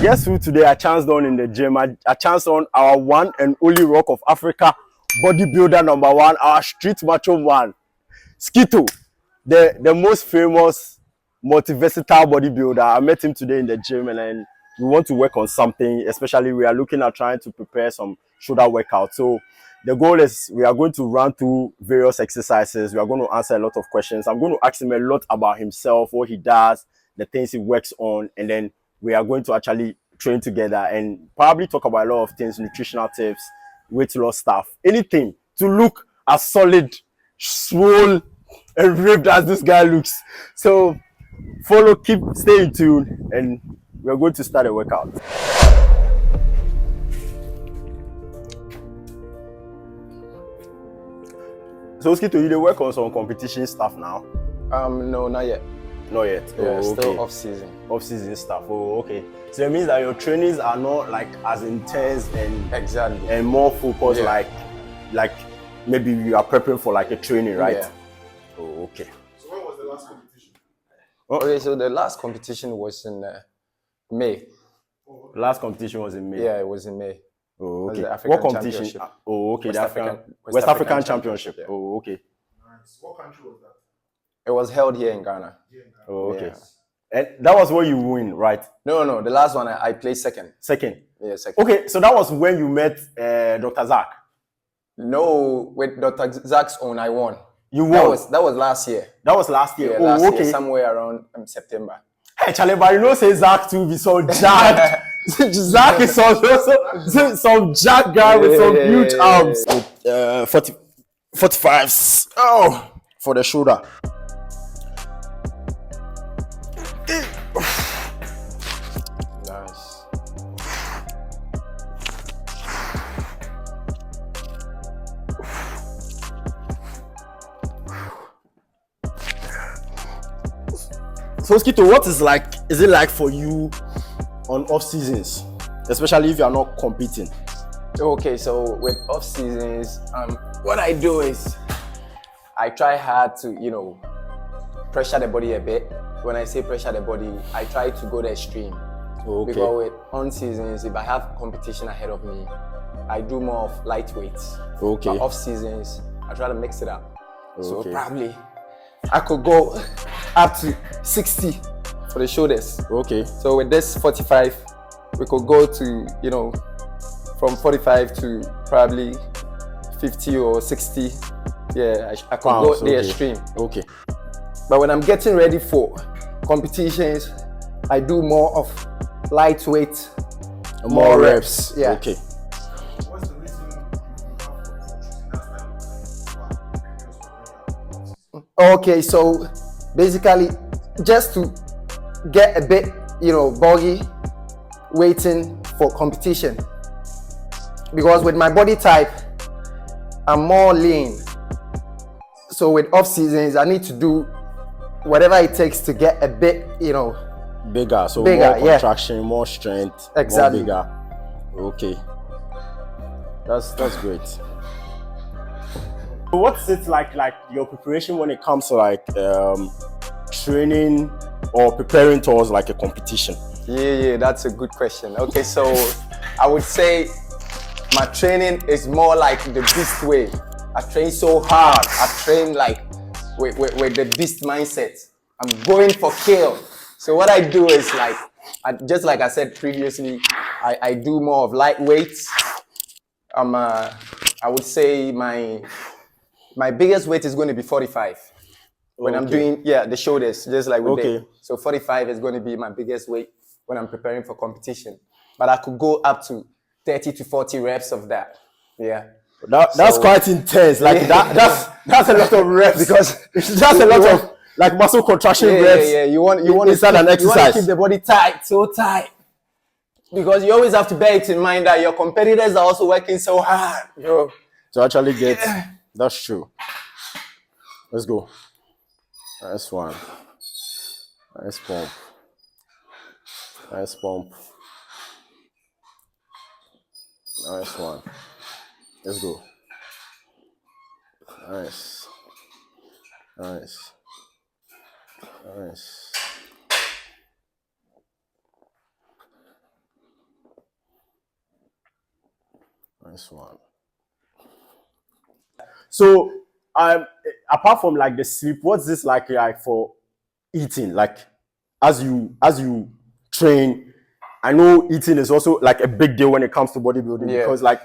guess who today I chanced on in the gym? I chanced on our one and only Rock of Africa bodybuilder number one, our street macho man, Skito, the most famous multi-versatile bodybuilder. I met him today in the gym, and then we want to work on something. Especially, we are looking at trying to prepare some shoulder workout. So the goal is we are going to run through various exercises. We are going to answer a lot of questions. I'm going to ask him a lot about himself, what he does, the things he works on, and then we are going to actually train together and probably talk about a lot of things, nutritional tips, weight loss stuff, anything to look as solid, swole, and ripped as this guy looks. So follow, keep staying tuned, and we're going to start a workout. So Skito, you dey work on some competition stuff now? No, not yet. Not yet. Yeah, still off season. Off season stuff. Oh, okay. So it means that your trainings are not like as intense and exactly and more focused, like maybe you are prepping for like a training, right? Yeah. Oh, okay. So when was the last competition? Okay, so the last competition was in May. Last competition was in May. Yeah, it was in May. Oh, okay. The African What competition? Championship. Oh, okay. West African Championship. Yeah. Oh, okay. Nice. What country was that? It was held here in Ghana. Oh, okay. Yeah. And that was where you win, right? No. The last one I played second. Second. Yeah, second. Okay, so that was when you met Dr. Zach. No, with Dr. Zach's own, I won. You won. That was last year. That was last year. Yeah, oh, last okay. year, somewhere around September. Hey, Charlie, but you know, say Zach too be so jacked. Zach is some jack guy with some huge arms. With 45s. Oh, for the shoulder. Nice. So Skito, what is it like for you on off seasons, especially if you are not competing? Okay, so with off seasons, what I do is I try hard to, pressure the body a bit. When I say pressure the body, I try to go the extreme. Okay. Because with on seasons, if I have competition ahead of me, I do more of lightweights. Okay. But off seasons, I try to mix it up. So Okay. probably I could go up to 60 for the shoulders. Okay. So with this 45, we could go to, from 45 to probably 50 or 60. Yeah, I could go the extreme. Okay. But when I'm getting ready for competitions, I do more of lightweight, more reps. Yeah. Okay. What's the reason you have for choosing that style of Okay, so basically just to get a bit, bulky, waiting for competition. Because with my body type, I'm more lean. So with off seasons, I need to do whatever it takes to get a bit, Bigger, so bigger, more contraction, more strength, Exactly. more bigger. Okay. That's great. So what's it like your preparation when it comes to training or preparing towards like a competition? Yeah, that's a good question. Okay, so I would say my training is more like the beast way. I train so hard. I train like with the beast mindset. I'm going for kill. So what I do is just like I said previously, I do more of lightweights. I would say my biggest weight is going to be 45. When I'm doing the shoulders, just like with them. So 45 is going to be my biggest weight when I'm preparing for competition. But I could go up to 30 to 40 reps of that. Yeah. That's quite intense. That's a lot of reps because that's a lot of like muscle contraction reps. Yeah. You want inside an exercise. You want to keep the body tight, so tight. Because you always have to bear it in mind that your competitors are also working so hard. To actually get that's true. Let's go. Nice one. Nice pump. Nice pump. Nice one. Let's go. Nice. Nice. Nice. Nice one. So, apart from like the sleep, what's this like for eating? Like, as you train, I know eating is also like a big deal when it comes to bodybuilding because like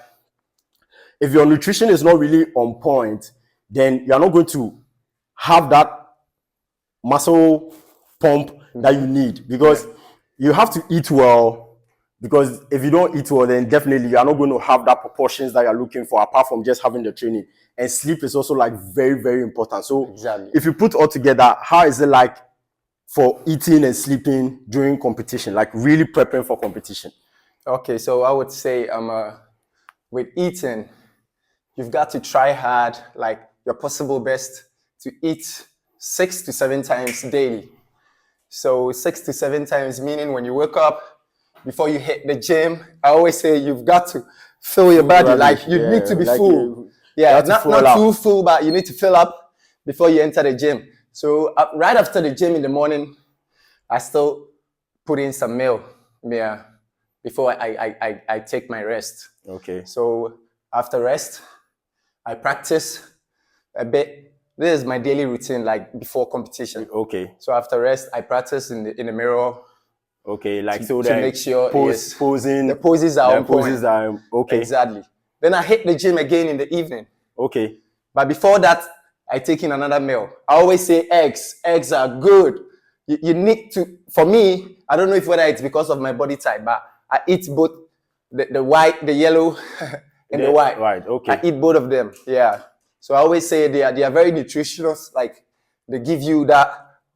if your nutrition is not really on point, then you're not going to have that muscle pump that you need because you have to eat well. Because if you don't eat well, then definitely you are not going to have that proportions that you're looking for apart from just having the training. And sleep is also like very, very important. So if you put all together, how is it like for eating and sleeping during competition, like really preparing for competition? Okay, so I would say with eating, you've got to try hard, like your possible best to eat 6 to 7 times daily. So 6 to 7 times meaning when you wake up, before you hit the gym, I always say you've got to fill your body. Like you need to be like full. Not too full, but you need to fill up before you enter the gym. So right after the gym in the morning, I still put in some meal. Yeah. Before I take my rest. Okay. So after rest, I practice a bit. This is my daily routine, like before competition. Okay. So after rest, I practice in the mirror. Okay, like to make sure posing. The poses are on point. Poses are okay. Exactly. Then I hit the gym again in the evening. Okay. But before that, I take in another meal. I always say eggs. Eggs are good. You need to. For me, I don't know if whether it's because of my body type, but I eat both the white, the yellow, and the white. Right. Okay. I eat both of them. Yeah. So I always say they are very nutritious. Like they give you that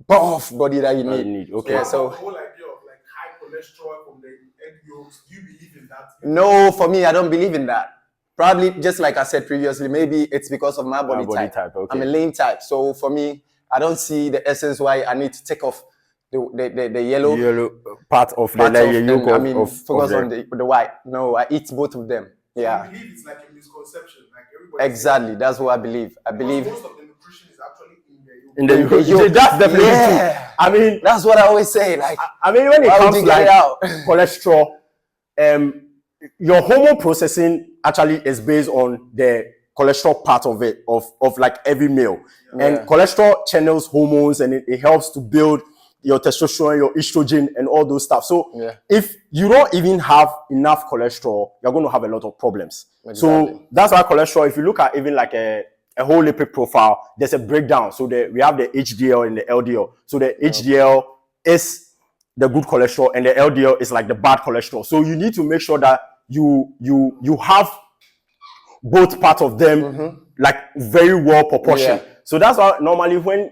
buff body that you need. Okay. Yeah. So. The whole idea of like high cholesterol from the egg yolks. Do you believe in that? No, for me, I don't believe in that. Probably just like I said previously, maybe it's because of my body type. Okay. I'm a lean type, so for me, I don't see the essence why I need to take off the yellow part of the yolk. I mean, focus on the white. No, I eat both of them. Yeah. So you believe it's like a misconception, like everybody. Exactly, that's what I believe. I believe most of the nutrition is actually in the yolk. In the yolk. That's definitely true. I mean, that's what I always say. Like, I mean, when it comes to like cholesterol, your hormone processing actually is based on the cholesterol part of it, of like every meal. Yeah. And cholesterol channels hormones and it helps to build your testosterone, your estrogen, and all those stuff. So if you don't even have enough cholesterol, you're going to have a lot of problems. Exactly. So that's why cholesterol, if you look at even like a whole lipid profile, there's a breakdown. So we have the HDL and the LDL. So the HDL is the good cholesterol and the LDL is like the bad cholesterol. So you need to make sure that you have both parts of them like very well proportioned. Yeah. So that's why normally when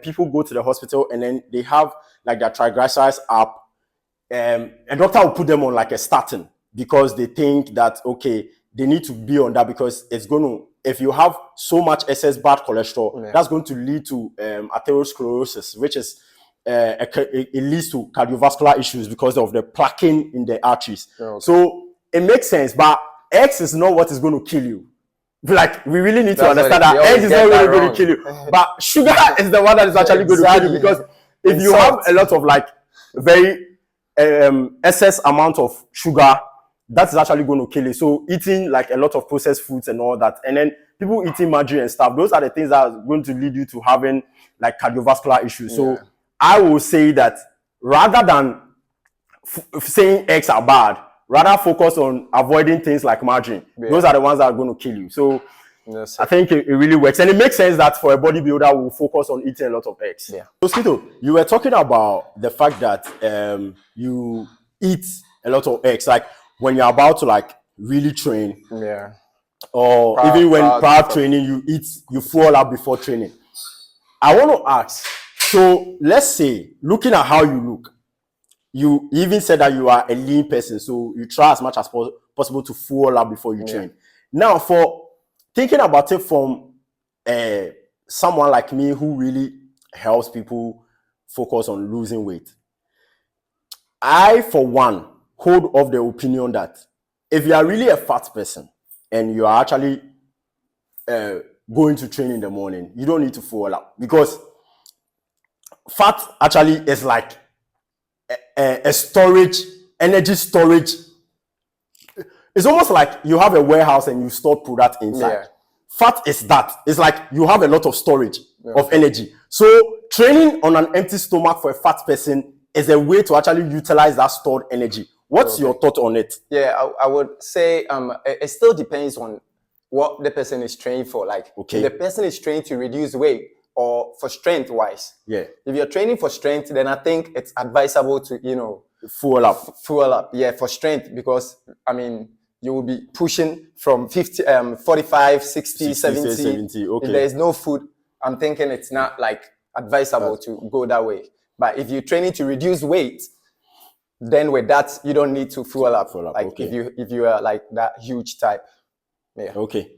people go to the hospital and then they have like their triglycerides up, a doctor will put them on like a statin because they think that, okay, they need to be on that because it's going to, if you have so much excess bad cholesterol, that's going to lead to atherosclerosis, which is it leads to cardiovascular issues because of the plaquing in the arteries. Okay. So it makes sense, but X is not what is going to kill you. Like, we really need to understand that eggs is not really going to kill you. But sugar is the one that is actually going to kill you because if you have a lot of like very excess amount of sugar, that's actually going to kill you. So eating like a lot of processed foods and all that, and then people eating margarine and stuff, those are the things that are going to lead you to having like cardiovascular issues. So I will say that rather than saying eggs are bad, rather focus on avoiding things like margarine. Those are the ones that are going to kill you. So I think it really works. And it makes sense that for a bodybuilder, we'll focus on eating a lot of eggs. Yeah. So Skito, you were talking about the fact that you eat a lot of eggs. Like when you're about to like really train. Yeah. Or even when prior training, you fall out before training. I want to ask, so let's say, looking at how you look, you even said that you are a lean person, so you try as much as possible to fuel up before you train. Now, for thinking about it from someone like me who really helps people focus on losing weight, I, for one, hold of the opinion that if you are really a fat person and you are actually going to train in the morning, you don't need to fuel up because fat actually is like a storage, energy storage. it's almost like you have a warehouse and you store product inside. Yeah. Fat is that. It's like you have a lot of storage of energy. So training on an empty stomach for a fat person is a way to actually utilize that stored energy. What's your thought on it? Yeah, I would say it still depends on what the person is trained for. Like, if the person is trained to reduce weight or for strength wise. Yeah. If you're training for strength, then I think it's advisable to, Fuel up. Fuel up. Yeah, for strength, because I mean, you will be pushing from 45, 60, 70. Okay. If there's no food, I'm thinking it's not like advisable to go that way. But if you're training to reduce weight, then with that, you don't need to fuel up. Like if you are like that huge type. Yeah. Okay.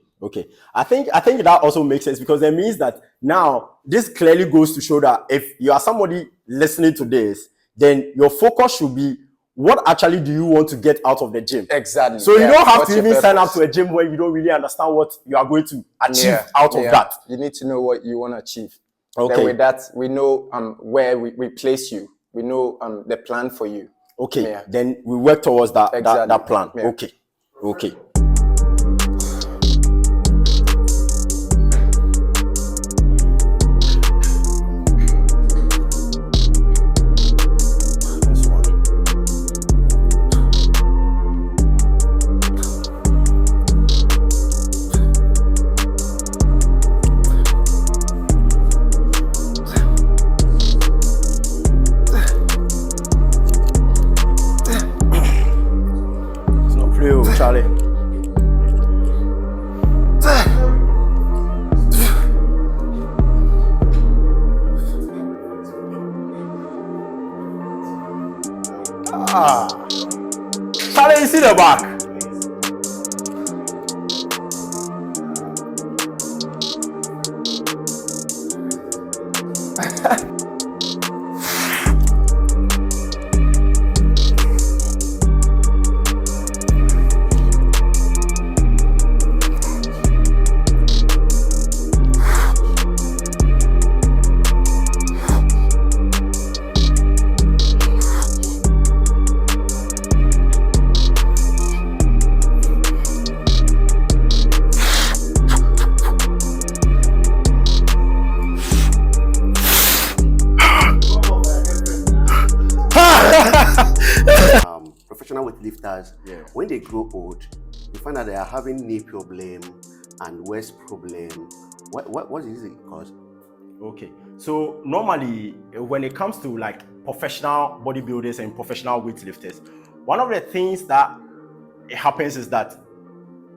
I think that also makes sense, because it means that now this clearly goes to show that if you are somebody listening to this, then your focus should be what actually do you want to get out of the gym. Exactly. So you don't have to even sign up to a gym where you don't really understand what you are going to achieve out of that. You need to know what you want to achieve. Okay. Then with that, we know where we place you. We know the plan for you. Okay. Yeah. Then we work towards that that plan. Yeah. Okay. Charlie. Charlie, you see the back? Professional weightlifters, when they grow old, you find that they are having knee problem and waist problem. What is it cause? Okay, so normally when it comes to like professional bodybuilders and professional weightlifters, one of the things that happens is that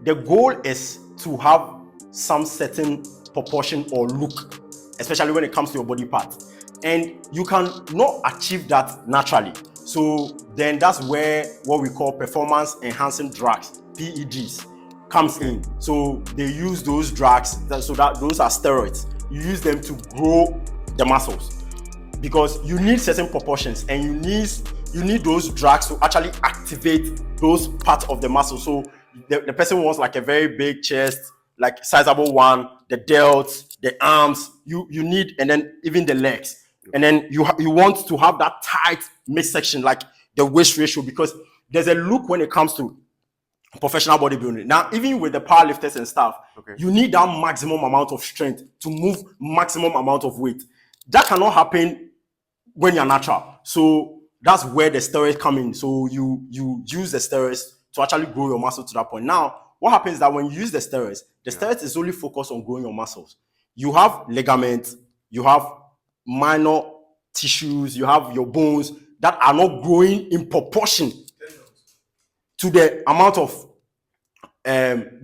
the goal is to have some certain proportion or look, especially when it comes to your body part, and you can not achieve that naturally. So then that's where what we call performance enhancing drugs, PEDs, comes in. So they use those drugs, so that those are steroids. You use them to grow the muscles, because you need certain proportions, and you need those drugs to actually activate those parts of the muscle. So the person wants like a very big chest, like sizable one, the delts, the arms, you need, and then even the legs. And then you want to have that tight midsection, like the waist ratio, because there's a look when it comes to professional bodybuilding. Now, even with the powerlifters and stuff, you need that maximum amount of strength to move maximum amount of weight. That cannot happen when you're natural. So that's where the steroids come in. So you use the steroids to actually grow your muscle to that point. Now, what happens is that when you use the steroids is only focused on growing your muscles. You have ligaments, you have minor tissues, you have your bones that are not growing in proportion to the amount of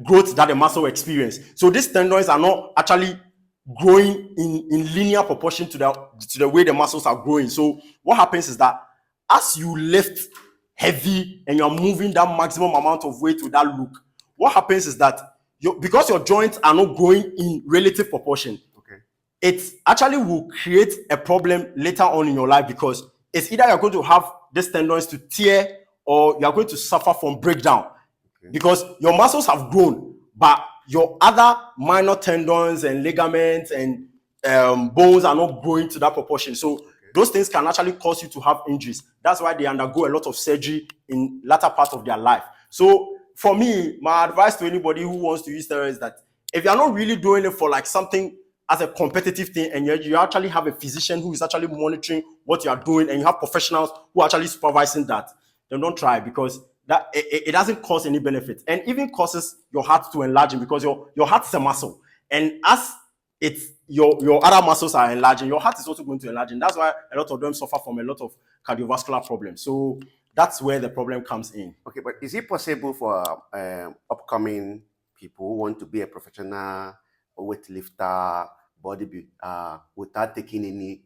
growth that the muscle experiences. So these tendons are not actually growing in linear proportion to the way the muscles are growing. So what happens is that as you lift heavy and you're moving that maximum amount of weight with that look, what happens is that because your joints are not growing in relative proportion, it actually will create a problem later on in your life, because it's either you're going to have these tendons to tear or you're going to suffer from breakdown, because your muscles have grown, but your other minor tendons and ligaments and bones are not growing to that proportion. So those things can actually cause you to have injuries. That's why they undergo a lot of surgery in latter part of their life. So for me, my advice to anybody who wants to use steroids is that if you're not really doing it for like something as a competitive thing, and you actually have a physician who is actually monitoring what you are doing, and you have professionals who are actually supervising that, then don't try, because that it doesn't cause any benefit, and even causes your heart to enlarge, because your heart is a muscle, and as it's your other muscles are enlarging, your heart is also going to enlarge, and that's why a lot of them suffer from a lot of cardiovascular problems. So that's where the problem comes in. Okay, but is it possible for upcoming people who want to be a professional weightlifter, bodybuilder, without taking any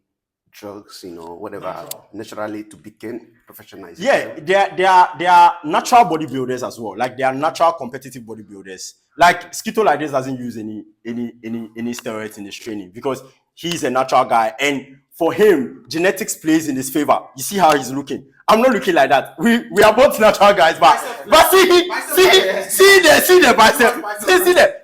drugs, whatever, naturally to become professional? Yeah, they are natural bodybuilders as well. Like, they are natural competitive bodybuilders. Like, Skito like this doesn't use any steroids in his training, because he's a natural guy, and for him, genetics plays in his favor. You see how he's looking. I'm not looking like that. We are both natural guys, but see the bicep.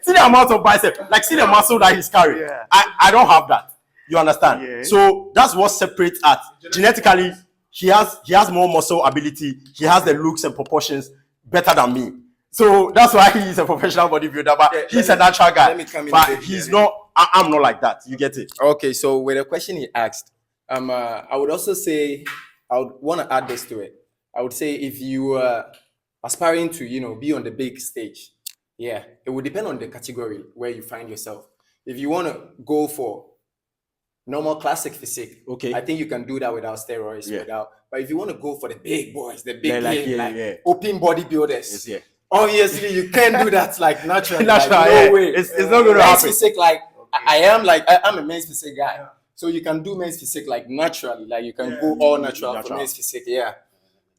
See the amount of bicep. Like, see the muscle that he's carrying. Yeah. I don't have that. You understand? Yeah. So that's what separates us. Genetically, he has more muscle ability. He has the looks and proportions better than me. So that's why he's a professional bodybuilder, but he's a natural guy. But he's not. I'm not like that. You get it? Okay, so with the question he asked, I would also say, I would want to add this to it. I would say, if you are aspiring to, be on the big stage, yeah, it would depend on the category where you find yourself. If you want to go for normal classic physique, okay, I think you can do that without steroids, but if you want to go for the big boys, the big open bodybuilders, obviously you can't do that like naturally. No way. It's not going to happen. Physique, I'm a men's physique guy. So you can do men's physique like naturally, like you can go all natural for men's physique,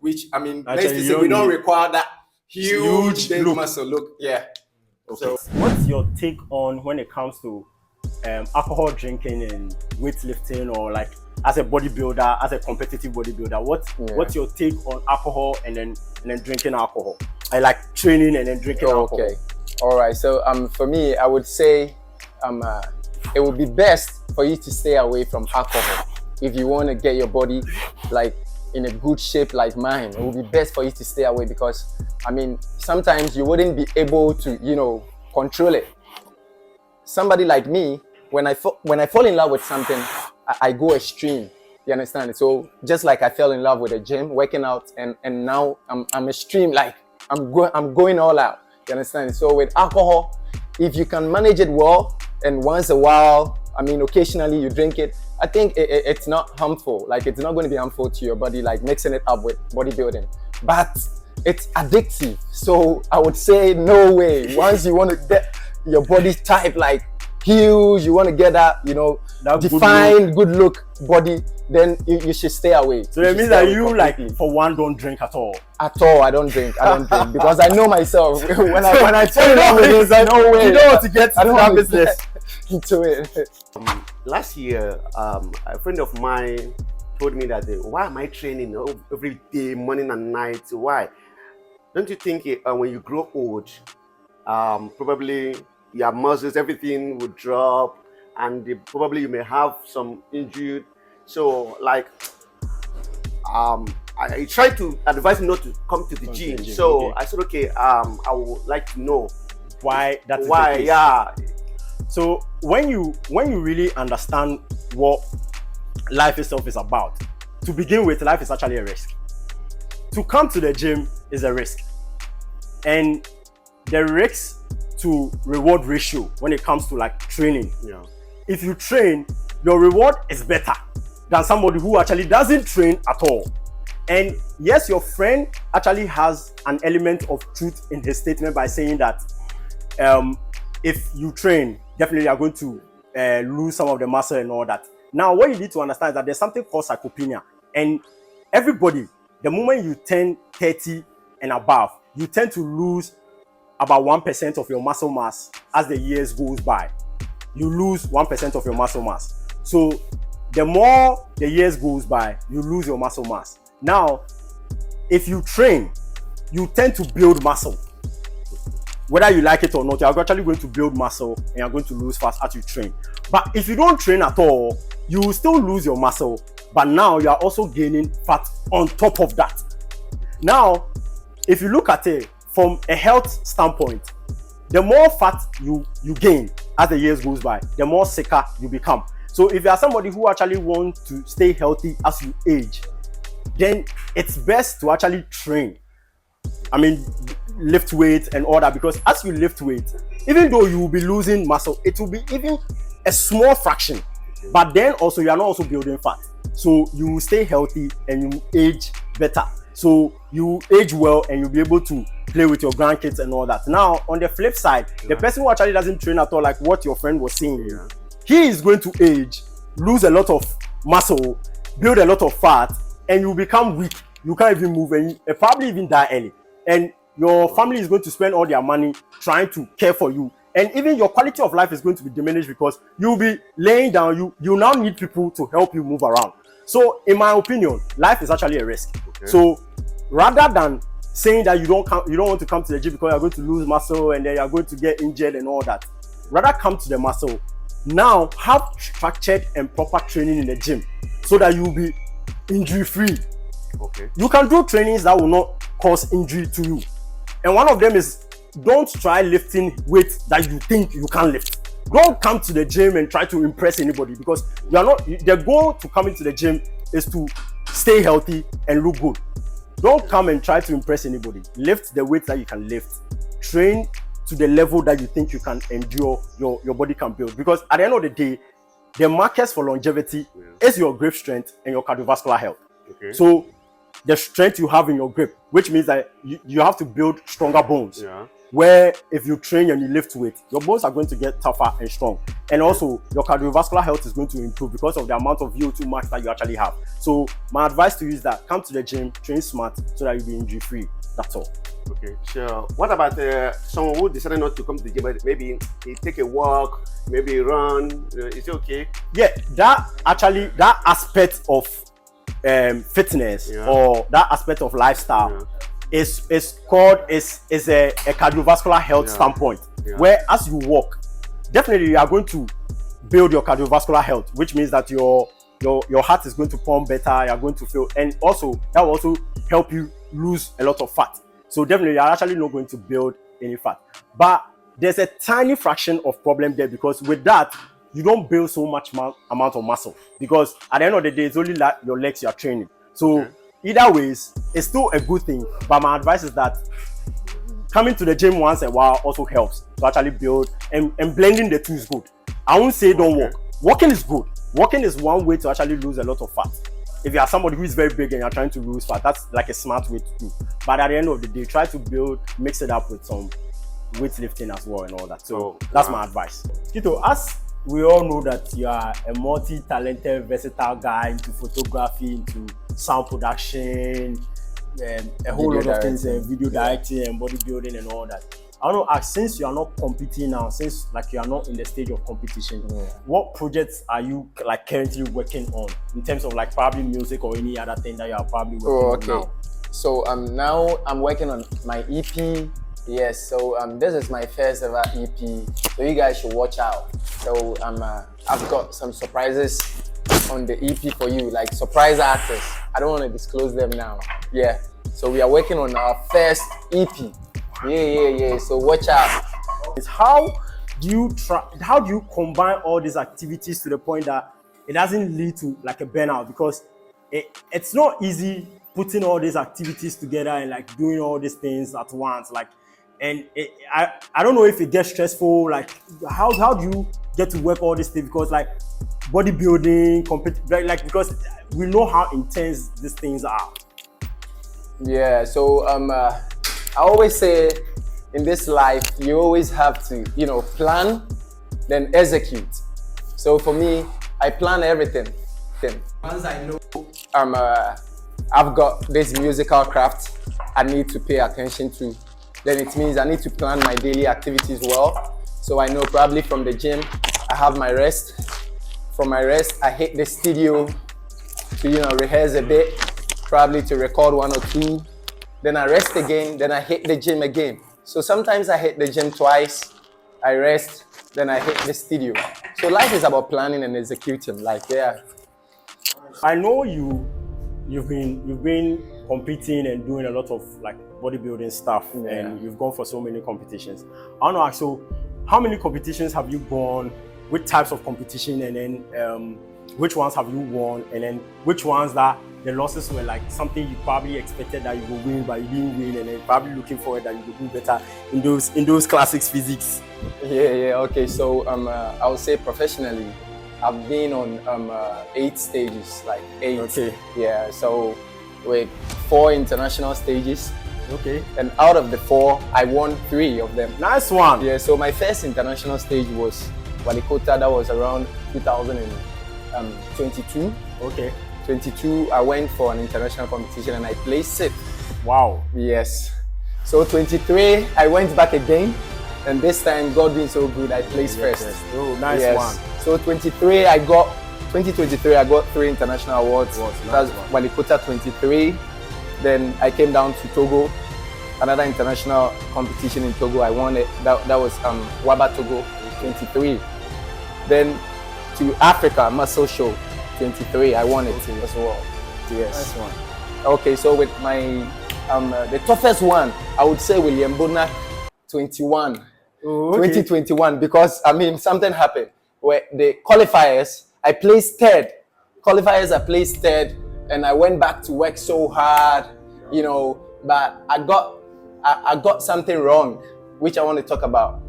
Which, I mean, men's physique, we don't require that huge big muscle look, Okay. So what's your take on when it comes to alcohol drinking and weightlifting, or like as a bodybuilder, as a competitive bodybuilder? What's your take on alcohol and then drinking alcohol? I like training and then drinking alcohol. Okay, all right. So for me, I would say it would be best for you to stay away from alcohol if you want to get your body like in a good shape like mine. It would be best for you to stay away, because I mean, sometimes you wouldn't be able to control it. Somebody like me, when I fall in love with something, I go extreme. You understand? So just like I fell in love with the gym, working out, and now I'm extreme. Like I'm going all out. You understand? So with alcohol, if you can manage it well, and once a while, I mean, occasionally you drink it, I think it's not harmful. Like, it's not going to be harmful to your body, like mixing it up with bodybuilding. But it's addictive. So I would say no way. Once you want to get your body type like huge, you want to get that, that defined, good look body, then you should stay away. So it means that you, like, for one, don't drink at all? At all, I don't drink. Because I know myself. when I tell you that, it's like, no way. You don't want to get into that business. Into it. Last year, a friend of mine told me that, why am I training every day, morning and night? Why? Don't you think when you grow old, probably your muscles, everything will drop, and probably you may have some injury? So, like, I tried to advise him not to come to the gym. So okay. I said, okay, I would like to know why that is the case. Yeah. So when you really understand what life itself is about, to begin with, life is actually a risk. To come to the gym is a risk, and the risk to reward ratio when it comes to like training. Yeah. If you train, your reward is better than somebody who actually doesn't train at all. And yes, your friend actually has an element of truth in his statement by saying that if you train, definitely you are going to lose some of the muscle and all that. Now, what you need to understand is that there's something called sarcopenia, and everybody, the moment you turn 30 and above, you tend to lose about 1% of your muscle mass as the years goes by. You lose 1% of your muscle mass. So the more the years goes by, you lose your muscle mass. Now, if you train, you tend to build muscle. Whether you like it or not, you're actually going to build muscle and you're going to lose fast as you train. But if you don't train at all, you will still lose your muscle, but now you are also gaining fat on top of that. Now, if you look at it from a health standpoint, the more fat you gain as the years goes by, the more sicker you become. So if you are somebody who actually wants to stay healthy as you age, then it's best to actually train. I mean, lift weight and all that, because as you lift weight, even though you will be losing muscle, it will be even a small fraction. But then also you are not also building fat. So you will stay healthy and you age better. So you age well and you'll be able to play with your grandkids and all that. Now, on the flip side, the person who actually doesn't train at all, like what your friend was saying, he is going to age, lose a lot of muscle, build a lot of fat, and you become weak. You can't even move and you probably even die early. And your family is going to spend all their money trying to care for you. And even your quality of life is going to be diminished because you'll be laying down. You now need people to help you move around. So in my opinion, life is actually a risk. So rather than saying that you don't want to come to the gym because you're going to lose muscle and then you're going to get injured and all that, rather come to the muscle. Now have structured and proper training in the gym so that you'll be injury free. You can do trainings that will not cause injury to you. And one of them is, don't try lifting weights that you think you can't lift. Don't come to the gym and try to impress anybody, because you are not. The goal to coming to the gym is to stay healthy and look good. Don't come and try to impress anybody. Lift the weights that you can lift. Train to the level that you think you can endure, your body can build. Because at the end of the day, the markers for longevity is your grip strength and your cardiovascular health. So the strength you have in your grip, which means that you have to build stronger bones. Where if you train and you lift weight, your bones are going to get tougher and strong. And also your cardiovascular health is going to improve because of the amount of VO2 max that you actually have. So my advice to you is that come to the gym, train smart so that you'll be injury free. That's all. Okay, sure. What about someone who decided not to come to the gym, but maybe he take a walk, maybe run? Is it okay? Yeah, that aspect of fitness or that aspect of lifestyle is a cardiovascular health standpoint, where as you walk, definitely you are going to build your cardiovascular health, which means that your heart is going to pump better, you're going to feel, and also that will also help you lose a lot of fat. So definitely you're actually not going to build any fat, but there's a tiny fraction of problem there, because with that you don't build so much amount of muscle, because at the end of the day it's only like your legs you are training. So either ways, it's still a good thing, but my advice is that coming to the gym once in a while also helps to actually build, and blending the two is good. I won't say don't walk. Walking is good. Walking is one way to actually lose a lot of fat. If you are somebody who is very big and you're trying to lose fat, that's like a smart way to do. But at the end of the day, try to mix it up with some weightlifting as well and all that. So that's my advice. Skito, as we all know that you are a multi-talented, versatile guy into photography, into sound production, a whole lot of things, video directing and bodybuilding and all that. I don't know, since you are not competing now, since like you are not in the stage of competition, what projects are you like currently working on in terms of like probably music or any other thing that you are probably working on now? So now I'm working on my EP. Yes, so this is my first ever EP, so you guys should watch out. So I've got some surprises on the EP for you, like surprise artists. I don't want to disclose them now. Yeah, so we are working on our first EP. Yeah. So watch out. How do you combine all these activities to the point that it doesn't lead to like a burnout? Because it's not easy putting all these activities together and like doing all these things at once. Like, and I don't know if it gets stressful. Like, how do you get to work all these things? Because like bodybuilding, like because we know how intense these things are. Yeah. So I always say in this life, you always have to, plan, then execute. So for me, I plan everything. Once I know I've got this musical craft I need to pay attention to, then it means I need to plan my daily activities well. So I know probably from the gym, I have my rest. From my rest, I hit the studio to, rehearse a bit, probably to record one or two. Then I rest again, then I hit the gym again. So sometimes I hit the gym twice, I rest, then I hit the studio. So life is about planning and executing, like, yeah. I know you you've been competing and doing a lot of like bodybuilding stuff, and you've gone for so many competitions. I want to ask, so how many competitions have you gone? Which types of competition, and then which ones have you won, and then which ones that the losses were like something you probably expected that you would win but you didn't win, and then probably looking forward that you would do better in those classics physics? Yeah. Okay. So I would say professionally, I've been on 8 stages, like 8. Okay. Yeah. So with 4 international stages. Okay. And out of the 4, I won 3 of them. Nice one. Yeah. So my first international stage was Walikota. That was around 2022. Okay. 22, I went for an international competition and I placed 6th. Wow. Yes. So 23, I went back again, and this time, God being so good, I placed first. Yes. Oh, nice one. So 2023, I got 3 international awards. That's Walikota 23. Then I came down to Togo, another international competition in Togo. I won it. That was Waba Togo 23. Then to Africa Muscle Show 23. I won it as well. Yes. Nice one. Okay, so with my the toughest one, I would say William Bonak 21. Oh, okay. 2021, because I mean something happened where the qualifiers I placed 3rd. Qualifiers I placed 3rd, and I went back to work so hard, you know, but I got something wrong, which I want to talk about,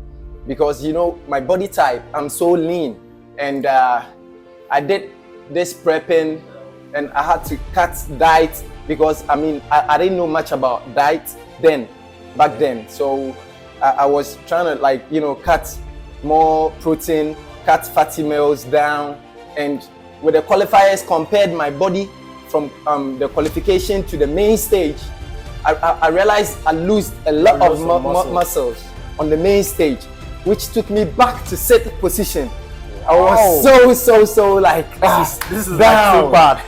because you know my body type, I'm so lean, and I did this prepping, and I had to cut diet because I mean I didn't know much about diet back then. So I was trying to, like, you know, cut more protein, cut fatty meals down, and with the qualifiers compared my body from the qualification to the main stage, I realized I lost a lot of muscles on the main stage, which took me back to 6th position. I was so like, this is down. like so bad.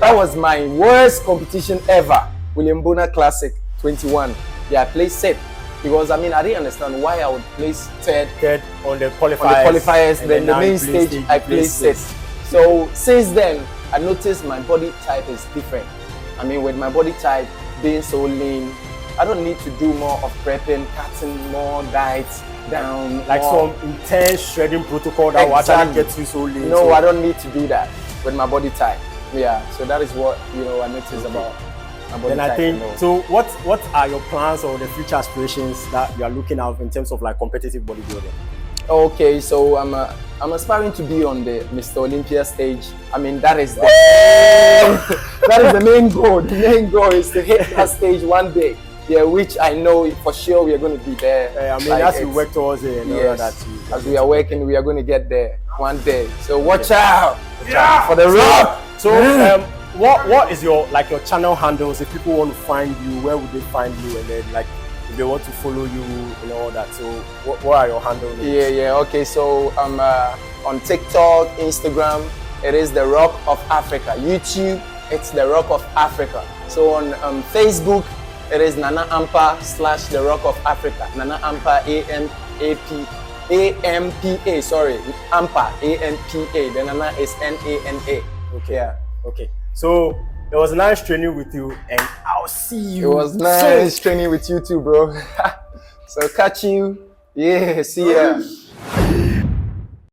That was my worst competition ever. William Bonak Classic 21. Yeah, I placed 6th because I mean I didn't understand why I would place 3rd on the qualifiers. On the qualifiers, then the main stage I placed 6th. So since then I noticed my body type is different. I mean, with my body type being so lean, I don't need to do more of prepping, cutting more diets down, like more. some intense shredding protocol that will actually get you so lean. No, I don't need to do that with my body type. Yeah, so that is what, you know, I noticed about my body then type. I think so. What are your plans or the future aspirations that you are looking at in terms of like competitive bodybuilding? Okay, so I'm aspiring to be on the Mr. Olympia stage. I mean, that is the that is the main goal. The main goal is to hit that stage one day. Yeah, which I know for sure we are going to be there. I mean, as you work towards it, and yes, that as we are working, we are going to get there one day. So watch out for the road. So, what is your channel handles? If people want to find you, where would they find you? And then like if they want to follow you and all that. So, what are your handles? Yeah. Okay, so I'm on TikTok, Instagram. It is The Rock of Africa. YouTube, it's The Rock of Africa. So on Facebook, it is Nana Ampa / The Rock of Africa. Nana Ampa AMPA. Sorry, Ampa ANPA. The Nana is NANA. Okay. Yeah. Okay. So it was nice training with you, and I'll see you. It was nice training with you too, bro. So catch you. Yeah. See ya.